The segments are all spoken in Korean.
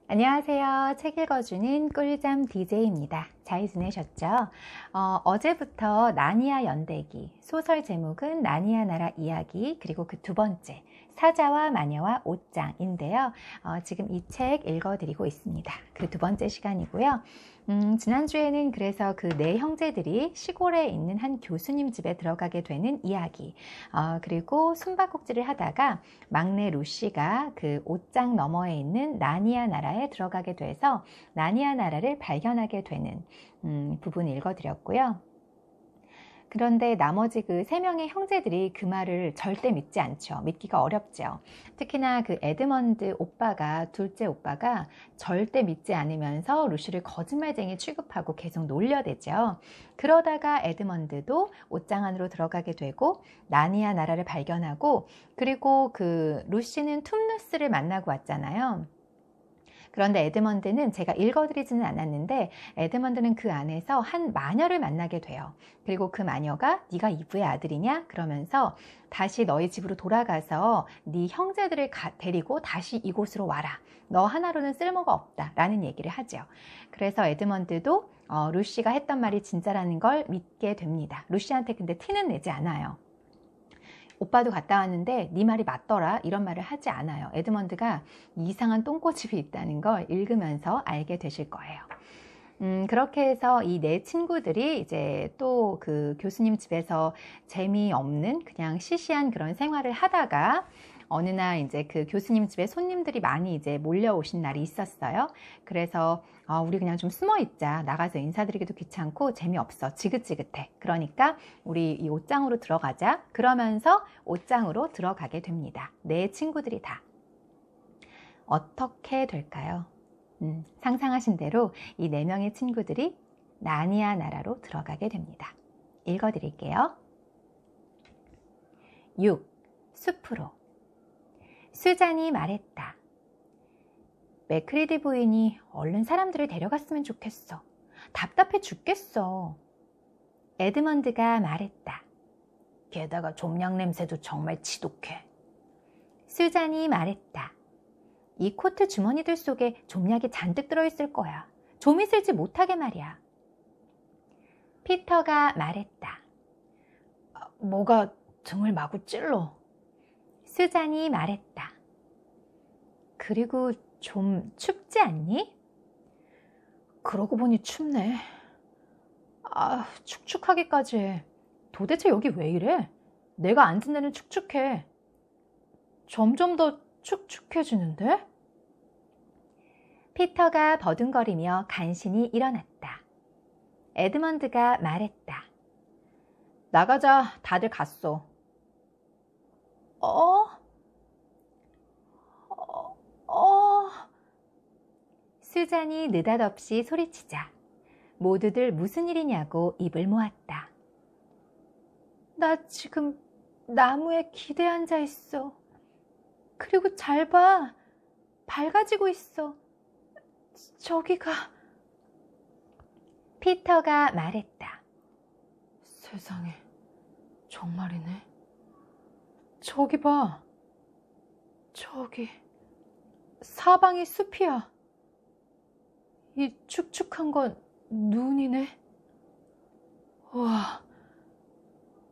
안녕하세요. 책 읽어주는 꿀잠 DJ입니다. 잘 지내셨죠? 어제부터 나니아 연대기, 소설 제목은 나니아 나라 이야기, 그리고 그 두 번째, 사자와 마녀와 옷장인데요. 지금 이 책 읽어드리고 있습니다. 그 두 번째 시간이고요. 지난주에는 그래서 그 네 형제들이 시골에 있는 한 교수님 집에 들어가게 되는 이야기, 그리고 숨바꼭질을 하다가 막내 루시가 그 옷장 너머에 있는 나니아 나라에 들어가게 돼서 나니아 나라를 발견하게 되는 부분 읽어드렸고요. 그런데 나머지 그 세 명의 형제들이 그 말을 절대 믿지 않죠. 믿기가 어렵죠. 특히나 그 에드먼드 오빠가, 둘째 오빠가 절대 믿지 않으면서 루시를 거짓말쟁이 취급하고 계속 놀려대죠. 그러다가 에드먼드도 옷장 안으로 들어가게 되고 나니아 나라를 발견하고, 그리고 그 루시는 툼누스를 만나고 왔잖아요. 그런데 에드먼드는, 제가 읽어드리지는 않았는데, 에드먼드는 그 안에서 한 마녀를 만나게 돼요. 그리고 그 마녀가 네가 이브의 아들이냐? 그러면서 다시 너희 집으로 돌아가서 네 형제들을 데리고 다시 이곳으로 와라. 너 하나로는 쓸모가 없다. 라는 얘기를 하죠. 그래서 에드먼드도 루시가 했던 말이 진짜라는 걸 믿게 됩니다. 루시한테 근데 티는 내지 않아요. 오빠도 갔다 왔는데 네 말이 맞더라, 이런 말을 하지 않아요. 에드먼드가 이상한 똥꼬집이 있다는 걸 읽으면서 알게 되실 거예요. 그렇게 해서 이 네 친구들이 이제 또 그 교수님 집에서 재미없는 그냥 시시한 그런 생활을 하다가 어느 날 이제 그 교수님 집에 손님들이 많이 이제 몰려오신 날이 있었어요. 그래서 우리 그냥 좀 숨어 있자. 나가서 인사드리기도 귀찮고 재미없어. 지긋지긋해. 그러니까 우리 이 옷장으로 들어가자. 그러면서 옷장으로 들어가게 됩니다. 네 친구들이 다. 어떻게 될까요? 상상하신 대로 이 네 명의 친구들이 나니아 나라로 들어가게 됩니다. 읽어드릴게요. 6. 숲으로. 수잔이 말했다. 맥크리드 부인이 얼른 사람들을 데려갔으면 좋겠어. 답답해 죽겠어. 에드먼드가 말했다. 게다가 좀약 냄새도 정말 지독해. 수잔이 말했다. 이 코트 주머니들 속에 좀약이 잔뜩 들어있을 거야. 좀이 쓸지 못하게 말이야. 피터가 말했다. 뭐가 등을 마구 찔러. 수잔이 말했다. 그리고 좀 춥지 않니? 그러고 보니 춥네. 축축하기까지 해. 도대체 여기 왜 이래? 내가 앉은 데는 축축해. 점점 더 축축해지는데? 피터가 버둥거리며 간신히 일어났다. 에드먼드가 말했다. 나가자. 다들 갔어. 수잔이 느닷없이 소리치자 모두들 무슨 일이냐고 입을 모았다. 나 지금 나무에 기대 앉아 있어. 그리고 잘 봐. 밝아지고 있어. 저기가. 피터가 말했다. 세상에, 정말이네. 저기 봐. 저기 사방이 숲이야. 이 축축한 건 눈이네. 와,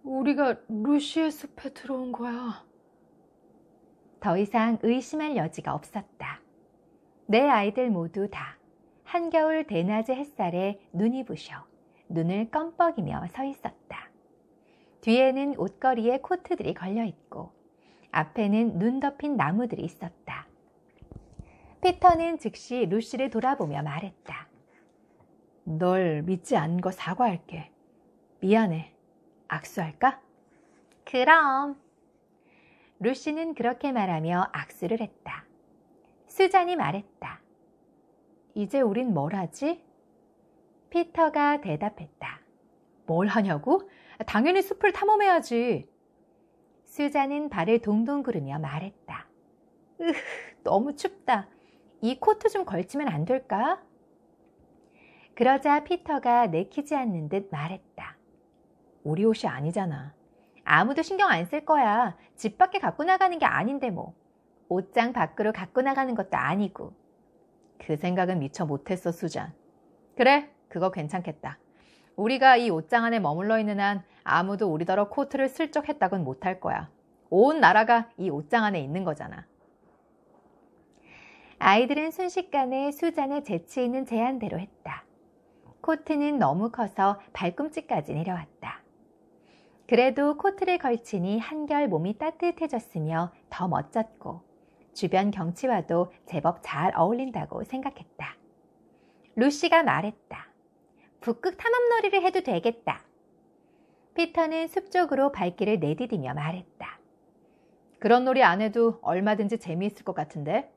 우리가 루시의 숲에 들어온 거야. 더 이상 의심할 여지가 없었다. 내 아이들 모두 다 한겨울 대낮의 햇살에 눈이 부셔 눈을 껌뻑이며 서 있었다. 뒤에는 옷걸이에 코트들이 걸려있고 앞에는 눈 덮인 나무들이 있었다. 피터는 즉시 루시를 돌아보며 말했다. 널 믿지 않은 거 사과할게. 미안해. 악수할까? 그럼. 루시는 그렇게 말하며 악수를 했다. 수잔이 말했다. 이제 우린 뭘 하지? 피터가 대답했다. 뭘 하냐고? 당연히 숲을 탐험해야지. 수잔은 발을 동동 구르며 말했다. 너무 춥다. 이 코트 좀 걸치면 안 될까? 그러자 피터가 내키지 않는 듯 말했다. 우리 옷이 아니잖아. 아무도 신경 안 쓸 거야. 집 밖에 갖고 나가는 게 아닌데 뭐. 옷장 밖으로 갖고 나가는 것도 아니고. 그 생각은 미처 못했어, 수잔. 그래, 그거 괜찮겠다. 우리가 이 옷장 안에 머물러 있는 한 아무도 우리더러 코트를 슬쩍 했다곤 못할 거야. 온 나라가 이 옷장 안에 있는 거잖아. 아이들은 순식간에 수잔의 재치 있는 제안대로 했다. 코트는 너무 커서 발꿈치까지 내려왔다. 그래도 코트를 걸치니 한결 몸이 따뜻해졌으며 더 멋졌고 주변 경치와도 제법 잘 어울린다고 생각했다. 루시가 말했다. 북극 탐험놀이를 해도 되겠다. 피터는 숲 쪽으로 발길을 내디디며 말했다. 그런 놀이 안 해도 얼마든지 재미있을 것 같은데?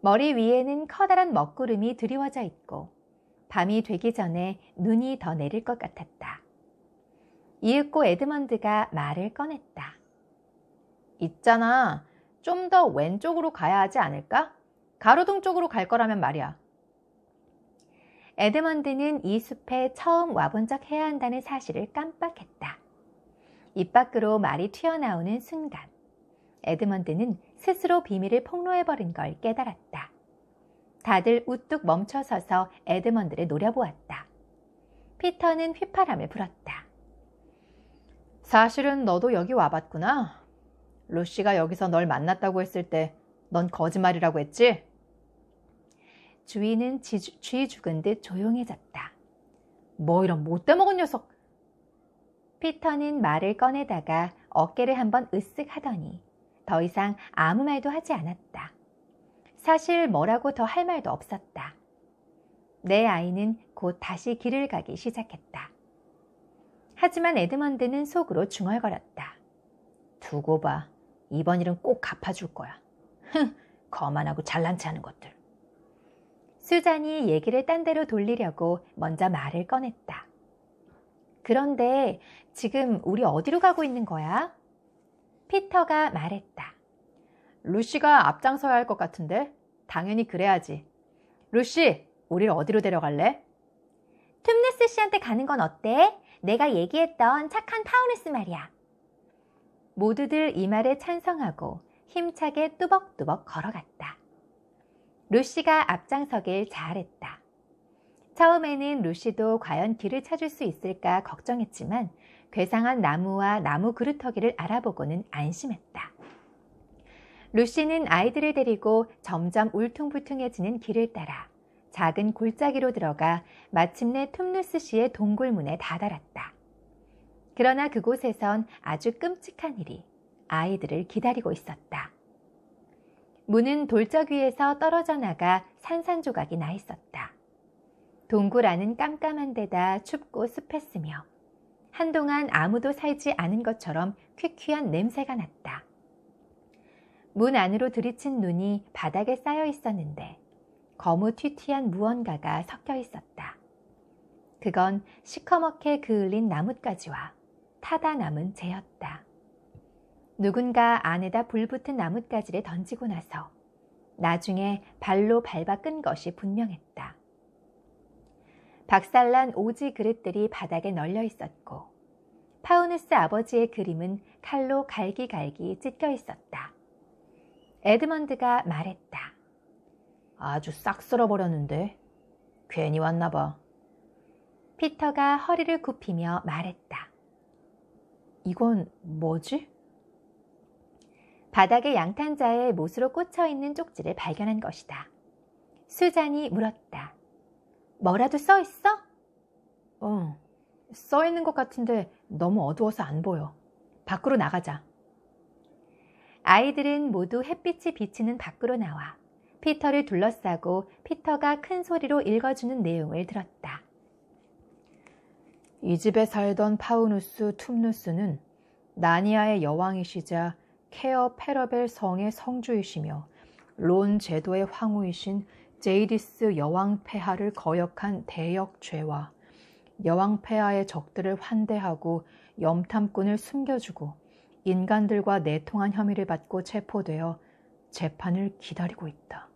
머리 위에는 커다란 먹구름이 드리워져 있고 밤이 되기 전에 눈이 더 내릴 것 같았다. 이윽고 에드먼드가 말을 꺼냈다. 있잖아. 좀 더 왼쪽으로 가야 하지 않을까? 가로등 쪽으로 갈 거라면 말이야. 에드먼드는 이 숲에 처음 와본 적 해야 한다는 사실을 깜빡했다. 입 밖으로 말이 튀어나오는 순간 에드먼드는 스스로 비밀을 폭로해버린 걸 깨달았다. 다들 우뚝 멈춰서서 에드먼드를 노려보았다. 피터는 휘파람을 불었다. 사실은 너도 여기 와봤구나. 루시가 여기서 널 만났다고 했을 때 넌 거짓말이라고 했지? 주위는 쥐 죽은 듯 조용해졌다. 뭐 이런 못돼먹은 녀석. 피터는 말을 꺼내다가 어깨를 한번 으쓱 하더니 더 이상 아무 말도 하지 않았다. 사실 뭐라고 더 할 말도 없었다. 내 아이는 곧 다시 길을 가기 시작했다. 하지만 에드먼드는 속으로 중얼거렸다. 두고 봐. 이번 일은 꼭 갚아줄 거야. 흥, 거만하고 잘난 체 하는 것들. 수잔이 얘기를 딴 데로 돌리려고 먼저 말을 꺼냈다. 그런데 지금 우리 어디로 가고 있는 거야? 피터가 말했다. 루시가 앞장서야 할 것 같은데? 당연히 그래야지. 루시, 우릴 어디로 데려갈래? 툼누스 씨한테 가는 건 어때? 내가 얘기했던 착한 파우누스 말이야. 모두들 이 말에 찬성하고 힘차게 뚜벅뚜벅 걸어갔다. 루시가 앞장서길 잘했다. 처음에는 루시도 과연 길을 찾을 수 있을까 걱정했지만 괴상한 나무와 나무 그루터기를 알아보고는 안심했다. 루시는 아이들을 데리고 점점 울퉁불퉁해지는 길을 따라 작은 골짜기로 들어가 마침내 툼누스 씨의 동굴문에 다다랐다. 그러나 그곳에선 아주 끔찍한 일이 아이들을 기다리고 있었다. 문은 돌적 위에서 떨어져 나가 산산조각이 나 있었다. 동굴 안은 깜깜한 데다 춥고 습했으며 한동안 아무도 살지 않은 것처럼 퀴퀴한 냄새가 났다. 문 안으로 들이친 눈이 바닥에 쌓여 있었는데 거무튀튀한 무언가가 섞여 있었다. 그건 시커멓게 그을린 나뭇가지와 타다 남은 재였다. 누군가 안에다 불붙은 나뭇가지를 던지고 나서 나중에 발로 밟아 끈 것이 분명했다. 박살난 오지 그릇들이 바닥에 널려 있었고 파우누스 아버지의 그림은 칼로 갈기갈기 찢겨 있었다. 에드먼드가 말했다. 아주 싹 쓸어버렸는데 괜히 왔나 봐. 피터가 허리를 굽히며 말했다. 이건 뭐지? 바닥에 양탄자에 못으로 꽂혀있는 쪽지를 발견한 것이다. 수잔이 물었다. 뭐라도 써있어? 써있는 것 같은데 너무 어두워서 안 보여. 밖으로 나가자. 아이들은 모두 햇빛이 비치는 밖으로 나와 피터를 둘러싸고 피터가 큰 소리로 읽어주는 내용을 들었다. 이 집에 살던 파우누스 툼누스는 나니아의 여왕이시자 케어 페러벨 성의 성주이시며 론 제도의 황후이신 제이디스 여왕 폐하를 거역한 대역죄와 여왕 폐하의 적들을 환대하고 염탐꾼을 숨겨주고 인간들과 내통한 혐의를 받고 체포되어 재판을 기다리고 있다.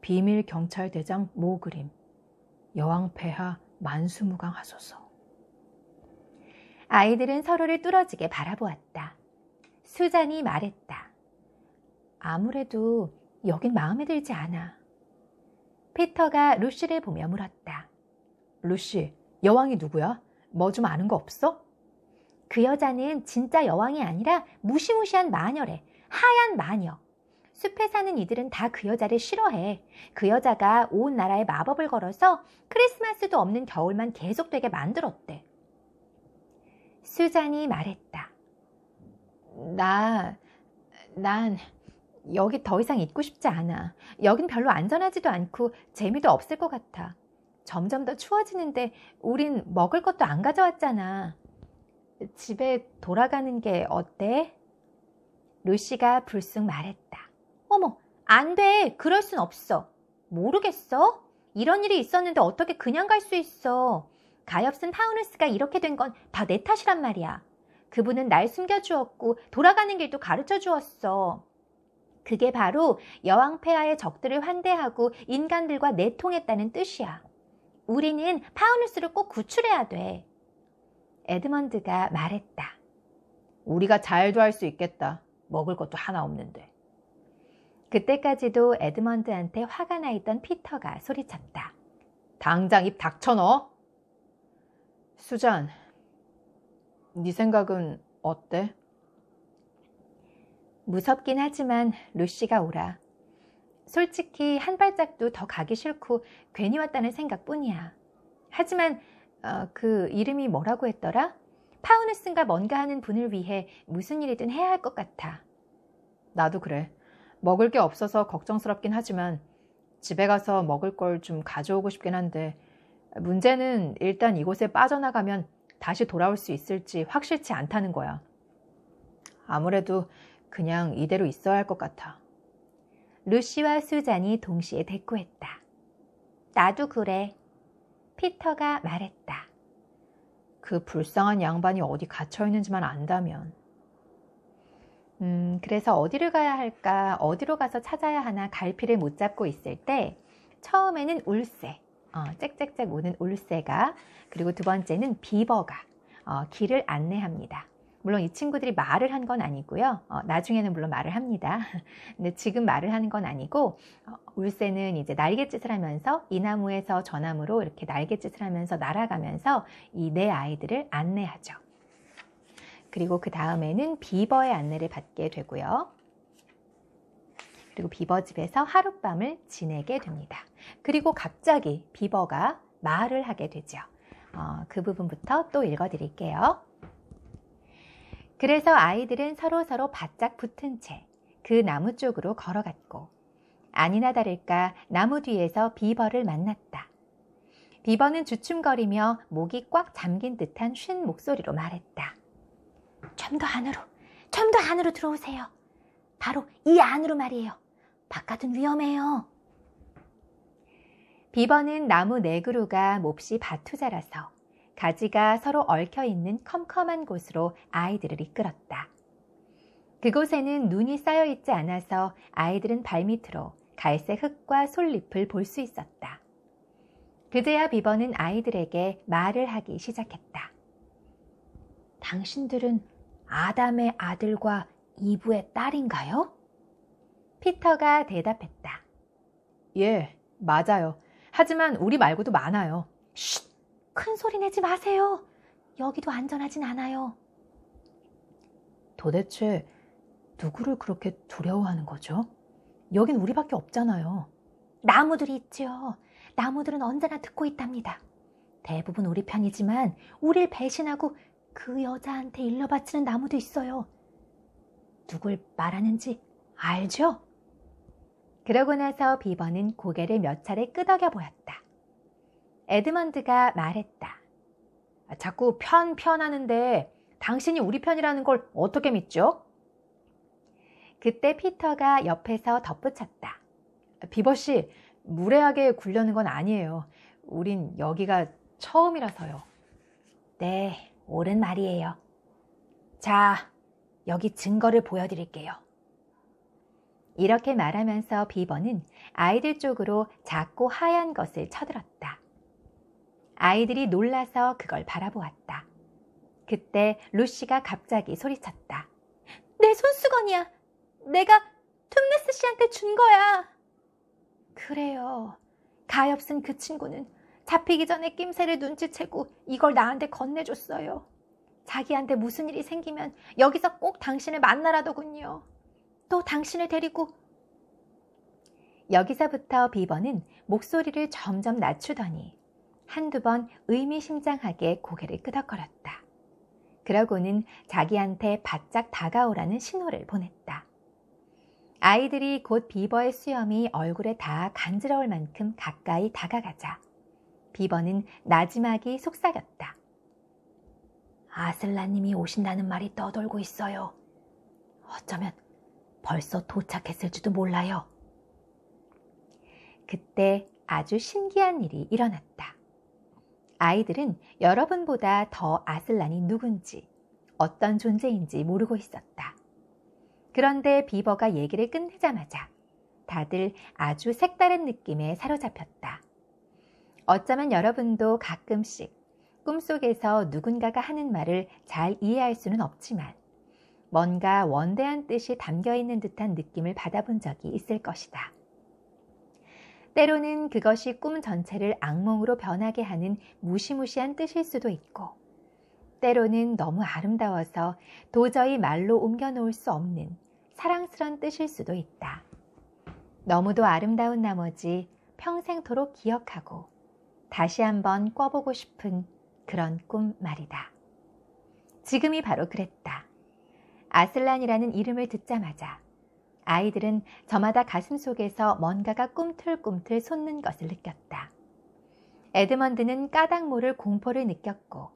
비밀 경찰대장 모그림, 여왕 폐하 만수무강하소서. 아이들은 서로를 뚫어지게 바라보았다. 수잔이 말했다. 아무래도 여긴 마음에 들지 않아. 피터가 루시를 보며 물었다. 루시, 여왕이 누구야? 뭐 좀 아는 거 없어? 그 여자는 진짜 여왕이 아니라 무시무시한 마녀래. 하얀 마녀. 숲에 사는 이들은 다 그 여자를 싫어해. 그 여자가 온 나라에 마법을 걸어서 크리스마스도 없는 겨울만 계속되게 만들었대. 수잔이 말했다. 난 여기 더 이상 있고 싶지 않아. 여긴 별로 안전하지도 않고 재미도 없을 것 같아. 점점 더 추워지는데 우린 먹을 것도 안 가져왔잖아. 집에 돌아가는 게 어때? 루시가 불쑥 말했다. 어머, 안 돼. 그럴 순 없어. 모르겠어? 이런 일이 있었는데 어떻게 그냥 갈 수 있어. 가엾은 파우누스가 이렇게 된 건 다 내 탓이란 말이야. 그분은 날 숨겨주었고 돌아가는 길도 가르쳐 주었어. 그게 바로 여왕 폐하의 적들을 환대하고 인간들과 내통했다는 뜻이야. 우리는 파우누스를 꼭 구출해야 돼. 에드먼드가 말했다. 우리가 잘도 할 수 있겠다. 먹을 것도 하나 없는데. 그때까지도 에드먼드한테 화가 나 있던 피터가 소리쳤다. 당장 입 닥쳐 너. 수잔, 네 생각은 어때? 무섭긴 하지만 루시가 오라. 솔직히 한 발짝도 더 가기 싫고 괜히 왔다는 생각뿐이야. 하지만 그 이름이 뭐라고 했더라? 파우누스인가 뭔가 하는 분을 위해 무슨 일이든 해야 할 것 같아. 나도 그래. 먹을 게 없어서 걱정스럽긴 하지만 집에 가서 먹을 걸 좀 가져오고 싶긴 한데 문제는 일단 이곳에 빠져나가면 다시 돌아올 수 있을지 확실치 않다는 거야. 아무래도 그냥 이대로 있어야 할 것 같아. 루시와 수잔이 동시에 대꾸했다. 나도 그래. 피터가 말했다. 그 불쌍한 양반이 어디 갇혀있는지만 안다면. 그래서 어디를 가야 할까, 어디로 가서 찾아야 하나 갈피를 못 잡고 있을 때 처음에는 울새, 짹짹짹 우는 울새가, 그리고 두 번째는 비버가 길을 안내합니다. 물론 이 친구들이 말을 한 건 아니고요. 나중에는 물론 말을 합니다. 근데 지금 말을 하는 건 아니고 울새는 이제 날갯짓을 하면서 이 나무에서 저 나무로 이렇게 날갯짓을 하면서 날아가면서 이 네 아이들을 안내하죠. 그리고 그 다음에는 비버의 안내를 받게 되고요. 그리고 비버 집에서 하룻밤을 지내게 됩니다. 그리고 갑자기 비버가 말을 하게 되죠. 그 부분부터 또 읽어드릴게요. 그래서 아이들은 서로 바짝 붙은 채 그 나무 쪽으로 걸어갔고 아니나 다를까 나무 뒤에서 비버를 만났다. 비버는 주춤거리며 목이 꽉 잠긴 듯한 쉰 목소리로 말했다. 좀 더 안으로 들어오세요. 바로 이 안으로 말이에요. 바깥은 위험해요. 비버는 나무 네 그루가 몹시 바투자라서 가지가 서로 얽혀있는 컴컴한 곳으로 아이들을 이끌었다. 그곳에는 눈이 쌓여있지 않아서 아이들은 발밑으로 갈색 흙과 솔잎을 볼 수 있었다. 그제야 비버는 아이들에게 말을 하기 시작했다. 당신들은 아담의 아들과 이브의 딸인가요? 피터가 대답했다. 예, 맞아요. 하지만 우리 말고도 많아요. 쉿! 큰 소리 내지 마세요. 여기도 안전하진 않아요. 도대체 누구를 그렇게 두려워하는 거죠? 여긴 우리밖에 없잖아요. 나무들이 있죠. 나무들은 언제나 듣고 있답니다. 대부분 우리 편이지만 우릴 배신하고 그 여자한테 일러 바치는 나무도 있어요. 누굴 말하는지 알죠? 그러고 나서 비버는 고개를 몇 차례 끄덕여 보였다. 에드먼드가 말했다. 자꾸 편하는데 당신이 우리 편이라는 걸 어떻게 믿죠? 그때 피터가 옆에서 덧붙였다. 비버씨, 무례하게 굴려는 건 아니에요. 우린 여기가 처음이라서요. 네, 옳은 말이에요. 자, 여기 증거를 보여드릴게요. 이렇게 말하면서 비버는 아이들 쪽으로 작고 하얀 것을 쳐들었다. 아이들이 놀라서 그걸 바라보았다. 그때 루시가 갑자기 소리쳤다. 내 손수건이야. 내가 툼네스 씨한테 준 거야. 그래요. 가엾은 그 친구는 잡히기 전에 낌새를 눈치채고 이걸 나한테 건네줬어요. 자기한테 무슨 일이 생기면 여기서 꼭 당신을 만나라더군요. 또 당신을 데리고. 여기서부터 비버는 목소리를 점점 낮추더니 한두 번 의미심장하게 고개를 끄덕거렸다. 그러고는 자기한테 바짝 다가오라는 신호를 보냈다. 아이들이 곧 비버의 수염이 얼굴에 다 간지러울 만큼 가까이 다가가자 비버는 나지막이 속삭였다. 아슬라님이 오신다는 말이 떠돌고 있어요. 어쩌면 벌써 도착했을지도 몰라요. 그때 아주 신기한 일이 일어났다. 아이들은 여러분보다 더 아슬란이 누군지, 어떤 존재인지 모르고 있었다. 그런데 비버가 얘기를 끝내자마자 다들 아주 색다른 느낌에 사로잡혔다. 어쩌면 여러분도 가끔씩 꿈속에서 누군가가 하는 말을 잘 이해할 수는 없지만 뭔가 원대한 뜻이 담겨있는 듯한 느낌을 받아본 적이 있을 것이다. 때로는 그것이 꿈 전체를 악몽으로 변하게 하는 무시무시한 뜻일 수도 있고 때로는 너무 아름다워서 도저히 말로 옮겨놓을 수 없는 사랑스런 뜻일 수도 있다. 너무도 아름다운 나머지 평생토록 기억하고 다시 한번 꿔보고 싶은 그런 꿈 말이다. 지금이 바로 그랬다. 아슬란이라는 이름을 듣자마자 아이들은 저마다 가슴속에서 뭔가가 꿈틀꿈틀 솟는 것을 느꼈다. 에드먼드는 까닭 모를 공포를 느꼈고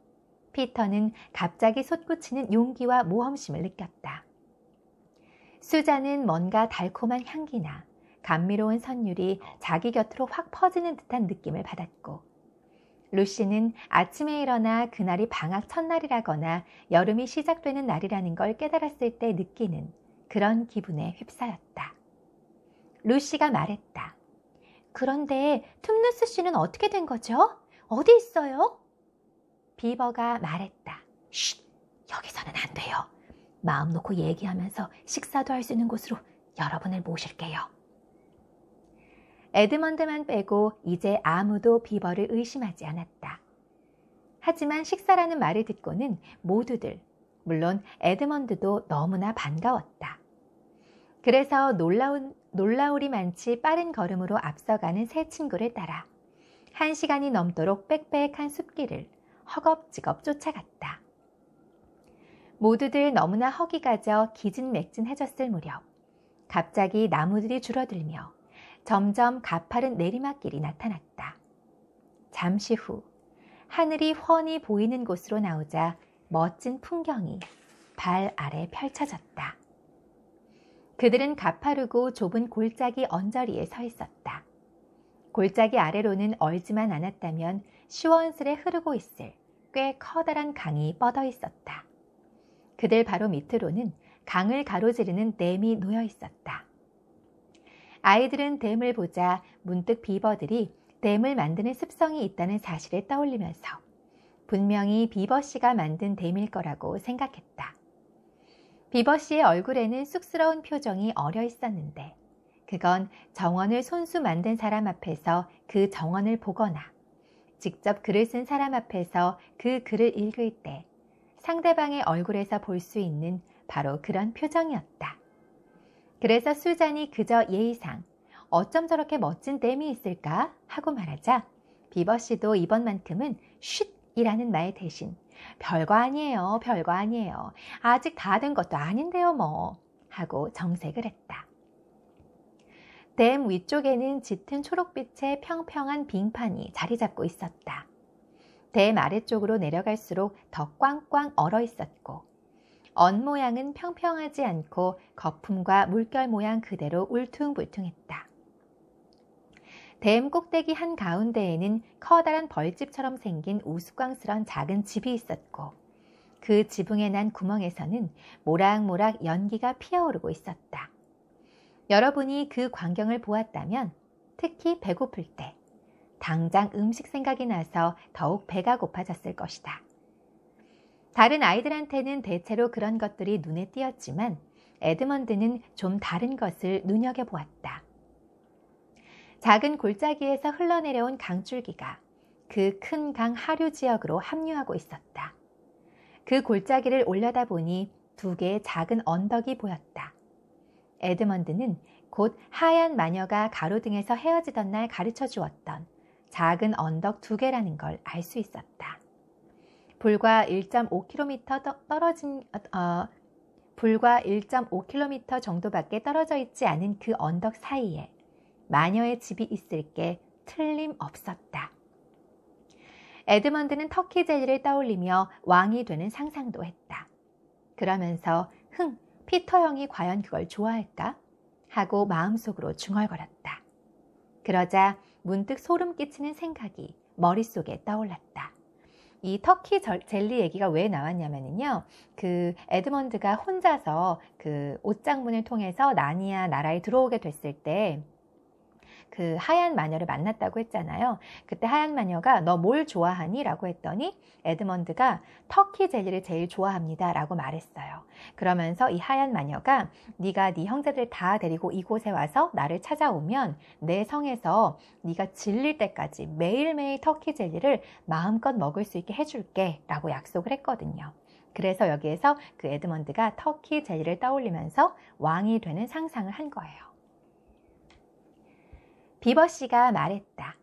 피터는 갑자기 솟구치는 용기와 모험심을 느꼈다. 수자는 뭔가 달콤한 향기나 감미로운 선율이 자기 곁으로 확 퍼지는 듯한 느낌을 받았고 루시는 아침에 일어나 그날이 방학 첫날이라거나 여름이 시작되는 날이라는 걸 깨달았을 때 느끼는 그런 기분에 휩싸였다. 루시가 말했다. 그런데 툼누스 씨는 어떻게 된 거죠? 어디 있어요? 비버가 말했다. 쉿! 여기서는 안 돼요. 마음 놓고 얘기하면서 식사도 할 수 있는 곳으로 여러분을 모실게요. 에드먼드만 빼고 이제 아무도 비버를 의심하지 않았다. 하지만 식사라는 말을 듣고는 모두들, 물론 에드먼드도 너무나 반가웠다. 그래서 놀라울이 많지 빠른 걸음으로 앞서가는 세 친구를 따라 1시간이 넘도록 빽빽한 숲길을 허겁지겁 쫓아갔다. 모두들 너무나 허기가 져 기진맥진해졌을 무렵 갑자기 나무들이 줄어들며 점점 가파른 내리막길이 나타났다. 잠시 후 하늘이 훤히 보이는 곳으로 나오자 멋진 풍경이 발 아래 펼쳐졌다. 그들은 가파르고 좁은 골짜기 언저리에 서 있었다. 골짜기 아래로는 얼지만 않았다면 시원스레 흐르고 있을 꽤 커다란 강이 뻗어 있었다. 그들 바로 밑으로는 강을 가로지르는 댐이 놓여 있었다. 아이들은 댐을 보자 문득 비버들이 댐을 만드는 습성이 있다는 사실을 떠올리면서 분명히 비버씨가 만든 댐일 거라고 생각했다. 비버씨의 얼굴에는 쑥스러운 표정이 어려 있었는데 그건 정원을 손수 만든 사람 앞에서 그 정원을 보거나 직접 글을 쓴 사람 앞에서 그 글을 읽을 때 상대방의 얼굴에서 볼 수 있는 바로 그런 표정이었다. 그래서 수잔이 그저 예의상 어쩜 저렇게 멋진 댐이 있을까 하고 말하자 비버씨도 이번만큼은 쉿이라는 말 대신 별거 아니에요, 별거 아니에요. 아직 다 된 것도 아닌데요 뭐 하고 정색을 했다. 댐 위쪽에는 짙은 초록빛의 평평한 빙판이 자리 잡고 있었다. 댐 아래쪽으로 내려갈수록 더 꽝꽝 얼어 있었고 언 모양은 평평하지 않고 거품과 물결 모양 그대로 울퉁불퉁했다. 댐 꼭대기 한가운데에는 커다란 벌집처럼 생긴 우스꽝스런 작은 집이 있었고 그 지붕에 난 구멍에서는 모락모락 연기가 피어오르고 있었다. 여러분이 그 광경을 보았다면 특히 배고플 때 당장 음식 생각이 나서 더욱 배가 고파졌을 것이다. 다른 아이들한테는 대체로 그런 것들이 눈에 띄었지만 에드먼드는 좀 다른 것을 눈여겨보았다. 작은 골짜기에서 흘러내려온 강줄기가 그 큰 강 하류 지역으로 합류하고 있었다. 그 골짜기를 올려다보니 2개의 작은 언덕이 보였다. 에드먼드는 곧 하얀 마녀가 가로등에서 헤어지던 날 가르쳐 주었던 작은 언덕 2개라는 걸 알 수 있었다. 불과 1.5km 정도밖에 떨어져 있지 않은 그 언덕 사이에 마녀의 집이 있을 게 틀림없었다. 에드먼드는 터키 젤리를 떠올리며 왕이 되는 상상도 했다. 그러면서 피터 형이 과연 그걸 좋아할까? 하고 마음속으로 중얼거렸다. 그러자 문득 소름 끼치는 생각이 머릿속에 떠올랐다. 이 터키 젤리 얘기가 왜 나왔냐면요. 그 에드먼드가 혼자서 그 옷장문을 통해서 나니아 나라에 들어오게 됐을 때 그 하얀 마녀를 만났다고 했잖아요. 그때 하얀 마녀가 너 뭘 좋아하니? 라고 했더니 에드먼드가 터키 젤리를 제일 좋아합니다 라고 말했어요. 그러면서 이 하얀 마녀가 네가 네 형제들 다 데리고 이곳에 와서 나를 찾아오면 내 성에서 네가 질릴 때까지 매일매일 터키 젤리를 마음껏 먹을 수 있게 해줄게 라고 약속을 했거든요. 그래서 여기에서 그 에드먼드가 터키 젤리를 떠올리면서 왕이 되는 상상을 한 거예요. 비버씨가 말했다.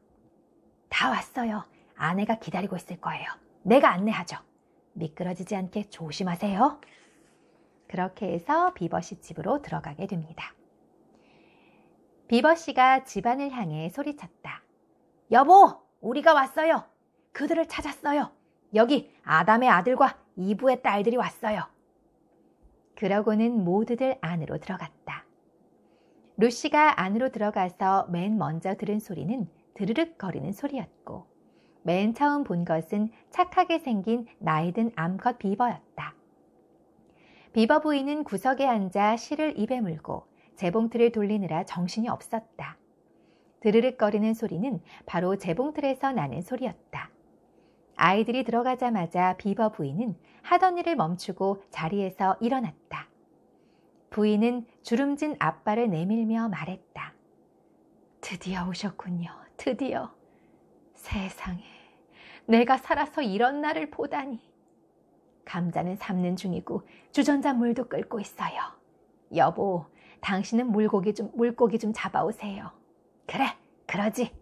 다 왔어요. 아내가 기다리고 있을 거예요. 내가 안내하죠. 미끄러지지 않게 조심하세요. 그렇게 해서 비버씨 집으로 들어가게 됩니다. 비버씨가 집안을 향해 소리쳤다. 여보, 우리가 왔어요. 그들을 찾았어요. 여기 아담의 아들과 이브의 딸들이 왔어요. 그러고는 모두들 안으로 들어갔다. 루시가 안으로 들어가서 맨 먼저 들은 소리는 드르륵 거리는 소리였고 맨 처음 본 것은 착하게 생긴 나이든 암컷 비버였다. 비버 부인은 구석에 앉아 실을 입에 물고 재봉틀을 돌리느라 정신이 없었다. 드르륵 거리는 소리는 바로 재봉틀에서 나는 소리였다. 아이들이 들어가자마자 비버 부인은 하던 일을 멈추고 자리에서 일어났다. 부인은 주름진 앞발을 내밀며 말했다. 드디어 오셨군요. 드디어. 세상에, 내가 살아서 이런 날을 보다니. 감자는 삶는 중이고 주전자 물도 끓고 있어요. 여보, 당신은 물고기 좀 잡아오세요. 그래, 그러지.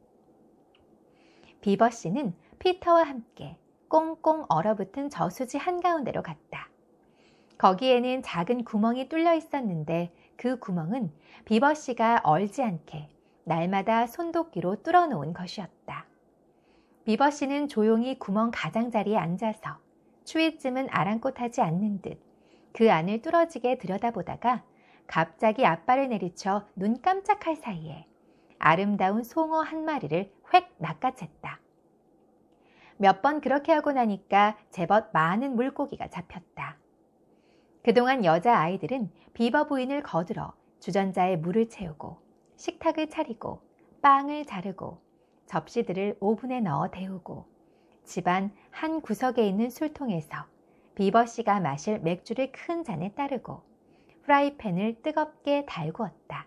비버씨는 피터와 함께 꽁꽁 얼어붙은 저수지 한가운데로 갔다. 거기에는 작은 구멍이 뚫려 있었는데 그 구멍은 비버씨가 얼지 않게 날마다 손도끼로 뚫어놓은 것이었다. 비버씨는 조용히 구멍 가장자리에 앉아서 추위쯤은 아랑곳하지 않는 듯 그 안을 뚫어지게 들여다보다가 갑자기 앞발을 내리쳐 눈 깜짝할 사이에 아름다운 송어 한 마리를 획 낚아챘다. 몇 번 그렇게 하고 나니까 제법 많은 물고기가 잡혔다. 그동안 여자아이들은 비버 부인을 거들어 주전자에 물을 채우고 식탁을 차리고 빵을 자르고 접시들을 오븐에 넣어 데우고 집안 한 구석에 있는 술통에서 비버씨가 마실 맥주를 큰 잔에 따르고 프라이팬을 뜨겁게 달구었다.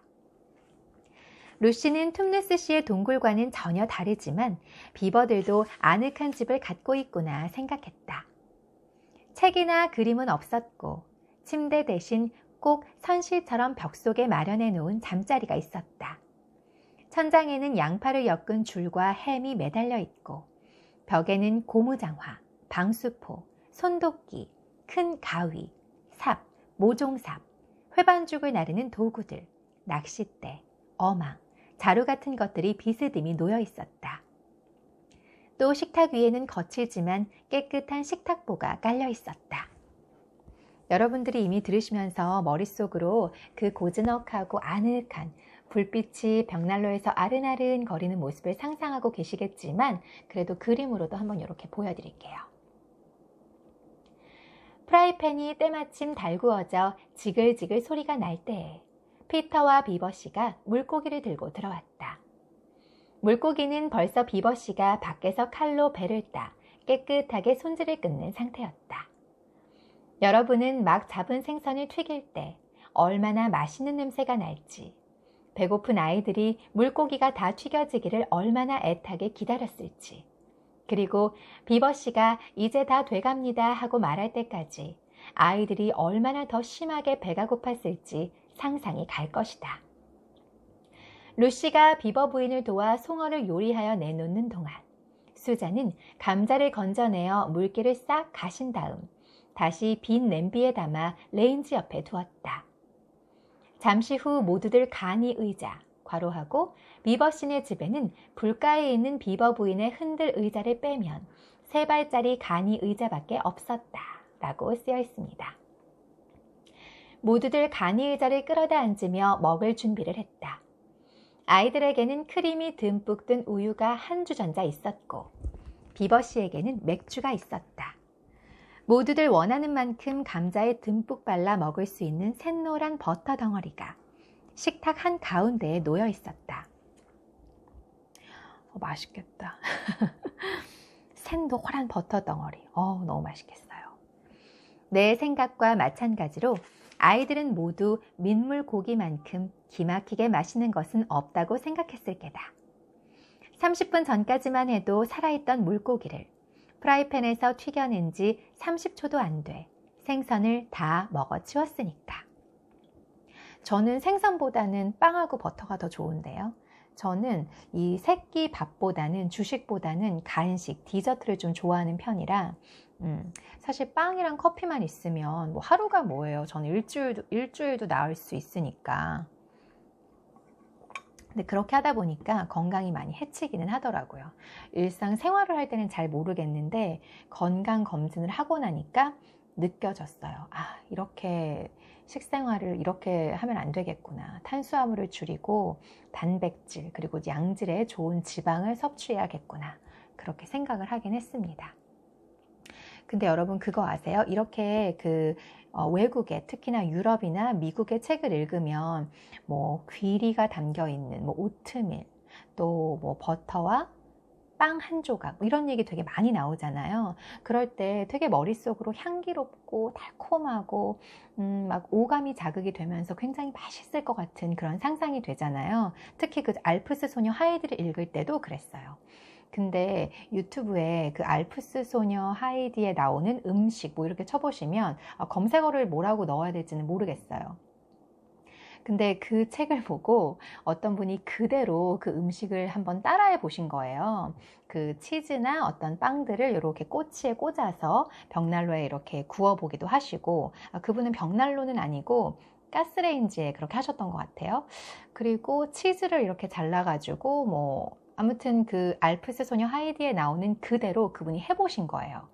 루시는 툼누스 씨의 동굴과는 전혀 다르지만 비버들도 아늑한 집을 갖고 있구나 생각했다. 책이나 그림은 없었고 침대 대신 꼭 선실처럼 벽 속에 마련해 놓은 잠자리가 있었다. 천장에는 양파를 엮은 줄과 햄이 매달려 있고 벽에는 고무장화, 방수포, 손도끼, 큰 가위, 삽, 모종삽, 회반죽을 나르는 도구들, 낚싯대, 어망, 자루 같은 것들이 비스듬히 놓여 있었다. 또 식탁 위에는 거칠지만 깨끗한 식탁보가 깔려 있었다. 여러분들이 이미 들으시면서 머릿속으로 그 고즈넉하고 아늑한 불빛이 벽난로에서 아른아른 거리는 모습을 상상하고 계시겠지만 그래도 그림으로도 한번 이렇게 보여드릴게요. 프라이팬이 때마침 달구어져 지글지글 소리가 날 때에 피터와 비버씨가 물고기를 들고 들어왔다. 물고기는 벌써 비버씨가 밖에서 칼로 배를 따 깨끗하게 손질을 끊는 상태였다. 여러분은 막 잡은 생선을 튀길 때 얼마나 맛있는 냄새가 날지, 배고픈 아이들이 물고기가 다 튀겨지기를 얼마나 애타게 기다렸을지, 그리고 비버씨가 이제 다 돼갑니다 하고 말할 때까지 아이들이 얼마나 더 심하게 배가 고팠을지 상상이 갈 것이다. 루시가 비버 부인을 도와 송어를 요리하여 내놓는 동안 수잔은 감자를 건져내어 물기를 싹 가신 다음 다시 빈 냄비에 담아 레인지 옆에 두었다. 잠시 후 모두들 간이 의자, 괄호하고 비버씨네 집에는 불가에 있는 비버 부인의 흔들 의자를 빼면 3발짜리 간이 의자밖에 없었다 라고 쓰여 있습니다. 모두들 간이 의자를 끌어다 앉으며 먹을 준비를 했다. 아이들에게는 크림이 듬뿍 든 우유가 한 주전자 있었고 비버씨에게는 맥주가 있었다. 모두들 원하는 만큼 감자에 듬뿍 발라 먹을 수 있는 샛노란 버터 덩어리가 식탁 한가운데에 놓여 있었다. 맛있겠다. 샛노란 버터 덩어리. 너무 맛있겠어요. 내 생각과 마찬가지로 아이들은 모두 민물 고기만큼 기막히게 맛있는 것은 없다고 생각했을 게다. 30분 전까지만 해도 살아있던 물고기를 프라이팬에서 튀겨낸 지 30초도 안 돼 생선을 다 먹어치웠으니까. 저는 생선보다는 빵하고 버터가 더 좋은데요. 저는 이 새끼 밥보다는 주식보다는 간식, 디저트를 좀 좋아하는 편이라 사실 빵이랑 커피만 있으면 뭐 하루가 뭐예요. 저는 일주일도 나을 수 있으니까. 근데 그렇게 하다 보니까 건강이 많이 해치기는 하더라고요. 일상생활을 할 때는 잘 모르겠는데 건강검진을 하고 나니까 느껴졌어요. 이렇게 식생활을 이렇게 하면 안 되겠구나. 탄수화물을 줄이고 단백질 그리고 양질의 좋은 지방을 섭취해야겠구나. 그렇게 생각을 하긴 했습니다. 근데 여러분 그거 아세요? 이렇게 외국에 특히나 유럽이나 미국의 책을 읽으면 뭐 귀리가 담겨 있는 뭐 오트밀 또 뭐 버터와 빵 한 조각 이런 얘기 되게 많이 나오잖아요. 그럴 때 되게 머릿속으로 향기롭고 달콤하고 막 오감이 자극이 되면서 굉장히 맛있을 것 같은 그런 상상이 되잖아요. 특히 그 알프스 소녀 하이디를 읽을 때도 그랬어요. 근데 유튜브에 그 알프스 소녀 하이디에 나오는 음식 뭐 이렇게 쳐보시면 검색어를 뭐라고 넣어야 될지는 모르겠어요. 근데 그 책을 보고 어떤 분이 그대로 그 음식을 한번 따라해 보신 거예요. 그 치즈나 어떤 빵들을 이렇게 꼬치에 꽂아서 벽난로에 이렇게 구워 보기도 하시고, 그분은 벽난로는 아니고 가스레인지에 그렇게 하셨던 것 같아요. 그리고 치즈를 이렇게 잘라가지고 뭐 아무튼 그 알프스 소녀 하이디에 나오는 그대로 그분이 해보신 거예요.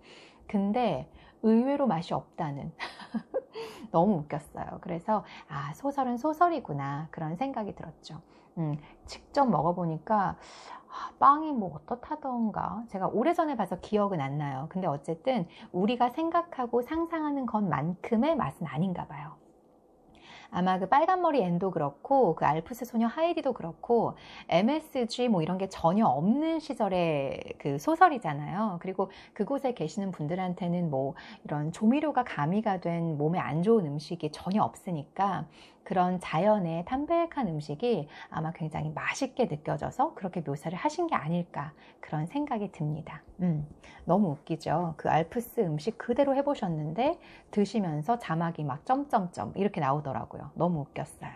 근데 의외로 맛이 없다는 너무 웃겼어요. 그래서 소설은 소설이구나 그런 생각이 들었죠. 직접 먹어보니까 빵이 뭐 어떻다던가 제가 오래전에 봐서 기억은 안 나요. 근데 어쨌든 우리가 생각하고 상상하는 것만큼의 맛은 아닌가 봐요. 아마 그 빨간머리 앤도 그렇고 그 알프스 소녀 하이디도 그렇고 MSG 뭐 이런 게 전혀 없는 시절의 그 소설이잖아요. 그리고 그곳에 계시는 분들한테는 뭐 이런 조미료가 가미가 된 몸에 안 좋은 음식이 전혀 없으니까 그런 자연의 담백한 음식이 아마 굉장히 맛있게 느껴져서 그렇게 묘사를 하신 게 아닐까 그런 생각이 듭니다. 너무 웃기죠. 그 알프스 음식 그대로 해보셨는데 드시면서 자막이 막 점점점 이렇게 나오더라고요. 너무 웃겼어요.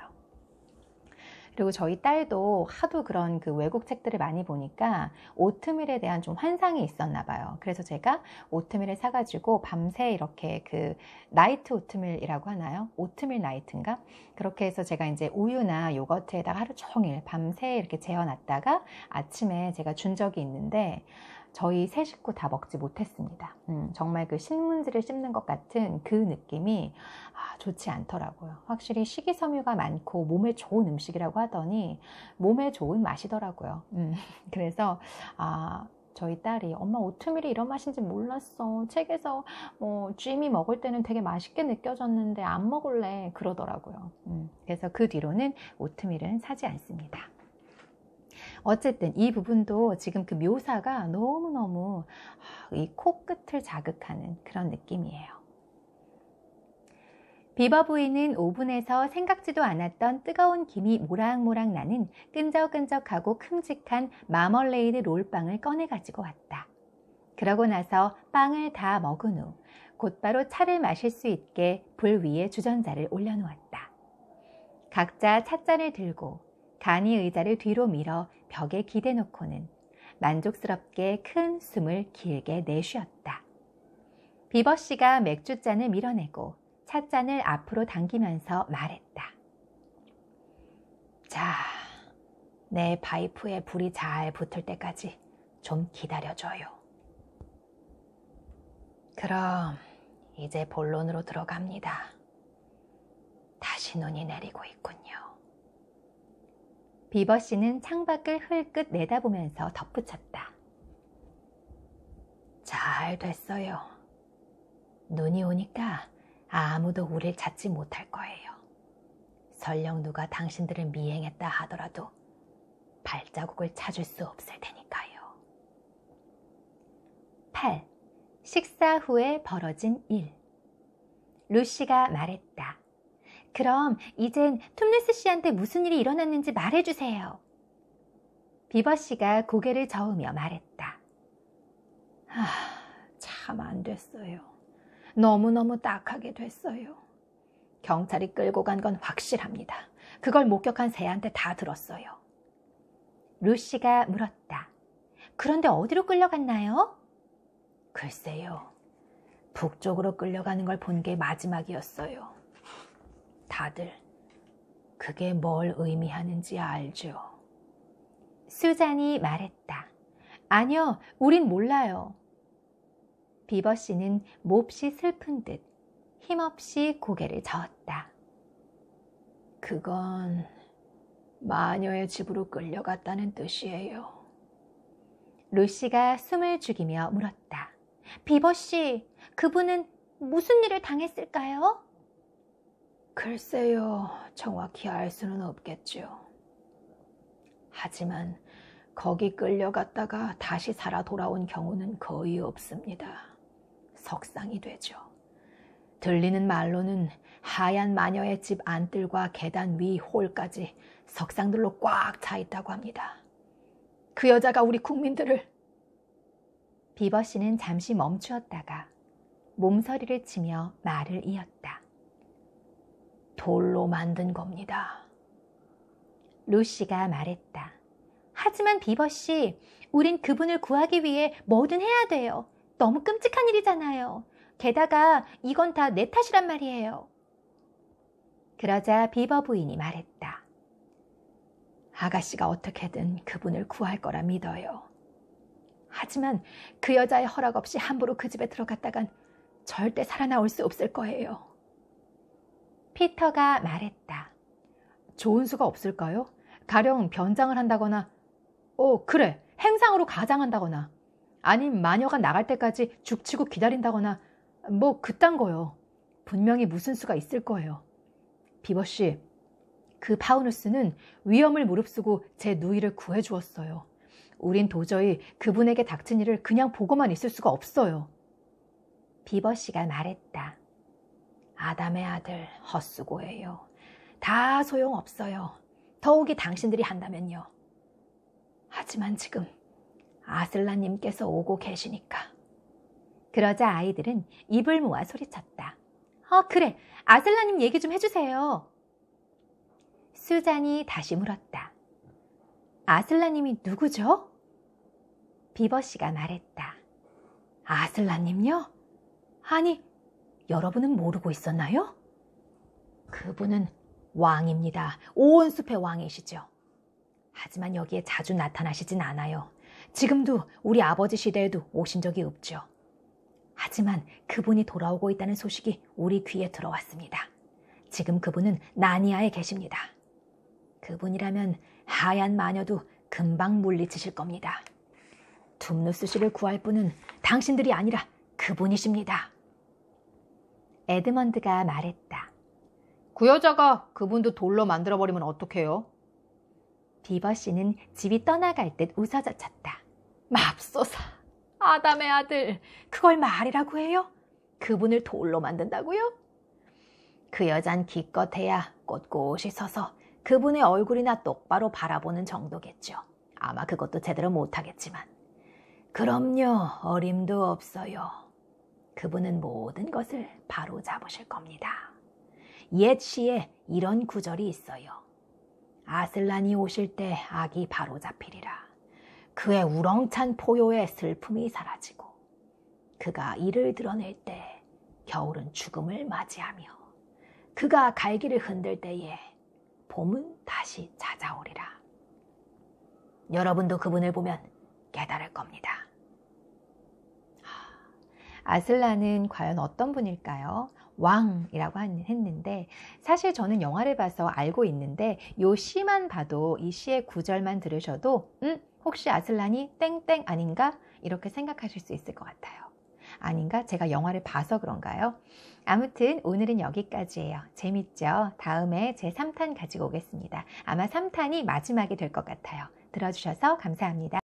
그리고 저희 딸도 하도 그런 그 외국 책들을 많이 보니까 오트밀에 대한 좀 환상이 있었나 봐요. 그래서 제가 오트밀을 사가지고 밤새 이렇게 그 나이트 오트밀이라고 하나요? 오트밀 나이트인가? 그렇게 해서 제가 이제 우유나 요거트에다가 하루 종일 밤새 이렇게 재워놨다가 아침에 제가 준 적이 있는데 저희 세 식구 다 먹지 못했습니다. 정말 그 신문지를 씹는 것 같은 그 느낌이 좋지 않더라고요. 확실히 식이섬유가 많고 몸에 좋은 음식이라고 하더니 몸에 좋은 맛이더라고요. 그래서 저희 딸이 엄마 오트밀이 이런 맛인지 몰랐어. 책에서 뭐 쥐미 먹을 때는 되게 맛있게 느껴졌는데 안 먹을래 그러더라고요. 그래서 그 뒤로는 오트밀은 사지 않습니다. 어쨌든 이 부분도 지금 그 묘사가 너무너무 이 코끝을 자극하는 그런 느낌이에요. 비버 부인은 오븐에서 생각지도 않았던 뜨거운 김이 모락모락 나는 끈적끈적하고 큼직한 마멀레이드 롤빵을 꺼내가지고 왔다. 그러고 나서 빵을 다 먹은 후 곧바로 차를 마실 수 있게 불 위에 주전자를 올려놓았다. 각자 찻잔을 들고 간이 의자를 뒤로 밀어 벽에 기대놓고는 만족스럽게 큰 숨을 길게 내쉬었다. 비버 씨가 맥주잔을 밀어내고 찻잔을 앞으로 당기면서 말했다. 자, 내 파이프에 불이 잘 붙을 때까지 좀 기다려줘요. 그럼 이제 본론으로 들어갑니다. 다시 눈이 내리고 있군요. 비버 씨는 창밖을 흘끗 내다보면서 덧붙였다. 잘 됐어요. 눈이 오니까 아무도 우릴 찾지 못할 거예요. 설령 누가 당신들을 미행했다 하더라도 발자국을 찾을 수 없을 테니까요. 8. 식사 후에 벌어진 일. 루시가 말했다. 그럼 이젠 툼리스 씨한테 무슨 일이 일어났는지 말해주세요. 비버 씨가 고개를 저으며 말했다. 참 안 됐어요. 너무너무 딱하게 됐어요. 경찰이 끌고 간 건 확실합니다. 그걸 목격한 새한테 다 들었어요. 루시가 물었다. 그런데 어디로 끌려갔나요? 글쎄요. 북쪽으로 끌려가는 걸 본 게 마지막이었어요. 다들 그게 뭘 의미하는지 알죠? 수잔이 말했다. 아니요, 우린 몰라요. 비버 씨는 몹시 슬픈 듯 힘없이 고개를 저었다. 그건 마녀의 집으로 끌려갔다는 뜻이에요. 루시가 숨을 죽이며 물었다. 비버 씨, 그분은 무슨 일을 당했을까요? 글쎄요, 정확히 알 수는 없겠죠. 하지만 거기 끌려갔다가 다시 살아 돌아온 경우는 거의 없습니다. 석상이 되죠. 들리는 말로는 하얀 마녀의 집 안뜰과 계단 위 홀까지 석상들로 꽉 차 있다고 합니다. 그 여자가 우리 국민들을... 비버 씨는 잠시 멈추었다가 몸서리를 치며 말을 이었다. 돌로 만든 겁니다. 루시가 말했다. 하지만 비버 씨, 우린 그분을 구하기 위해 뭐든 해야 돼요. 너무 끔찍한 일이잖아요. 게다가 이건 다 내 탓이란 말이에요. 그러자 비버 부인이 말했다. 아가씨가 어떻게든 그분을 구할 거라 믿어요. 하지만 그 여자의 허락 없이 함부로 그 집에 들어갔다간 절대 살아나올 수 없을 거예요. 피터가 말했다. 좋은 수가 없을까요? 가령 변장을 한다거나, 그래, 행상으로 가장한다거나, 아님 마녀가 나갈 때까지 죽치고 기다린다거나, 뭐 그딴 거요. 분명히 무슨 수가 있을 거예요. 비버씨, 그 파우누스는 위험을 무릅쓰고 제 누이를 구해주었어요. 우린 도저히 그분에게 닥친 일을 그냥 보고만 있을 수가 없어요. 비버씨가 말했다. 아담의 아들 헛수고예요. 다 소용없어요. 더욱이 당신들이 한다면요. 하지만 지금 아슬라님께서 오고 계시니까. 그러자 아이들은 입을 모아 소리쳤다. 그래, 아슬라님 얘기 좀 해주세요. 수잔이 다시 물었다. 아슬라님이 누구죠? 비버씨가 말했다. 아슬라님요? 아니, 여러분은 모르고 있었나요? 그분은 왕입니다. 온 숲의 왕이시죠. 하지만 여기에 자주 나타나시진 않아요. 지금도 우리 아버지 시대에도 오신 적이 없죠. 하지만 그분이 돌아오고 있다는 소식이 우리 귀에 들어왔습니다. 지금 그분은 나니아에 계십니다. 그분이라면 하얀 마녀도 금방 물리치실 겁니다. 둠누스 씨를 구할 분은 당신들이 아니라 그분이십니다. 에드먼드가 말했다. 그 여자가 그분도 돌로 만들어버리면 어떡해요? 비버 씨는 집이 떠나갈 듯 웃어젖혔다. 맙소사, 아담의 아들, 그걸 말이라고 해요? 그분을 돌로 만든다고요? 그 여잔 기껏해야 꼿꼿이 서서 그분의 얼굴이나 똑바로 바라보는 정도겠죠. 아마 그것도 제대로 못하겠지만. 그럼요, 어림도 없어요. 그분은 모든 것을 바로 잡으실 겁니다. 옛 시에 이런 구절이 있어요. 아슬란이 오실 때 악이 바로 잡히리라. 그의 우렁찬 포효의 슬픔이 사라지고 그가 이를 드러낼 때 겨울은 죽음을 맞이하며 그가 갈기를 흔들 때에 봄은 다시 찾아오리라. 여러분도 그분을 보면 깨달을 겁니다. 아슬란은 과연 어떤 분일까요? 왕이라고 했는데 사실 저는 영화를 봐서 알고 있는데 요 시만 봐도 이 시의 구절만 들으셔도 혹시 아슬란이 땡땡 아닌가? 이렇게 생각하실 수 있을 것 같아요. 아닌가? 제가 영화를 봐서 그런가요? 아무튼 오늘은 여기까지예요. 재밌죠? 다음에 제 3탄 가지고 오겠습니다. 아마 3탄이 마지막이 될 것 같아요. 들어주셔서 감사합니다.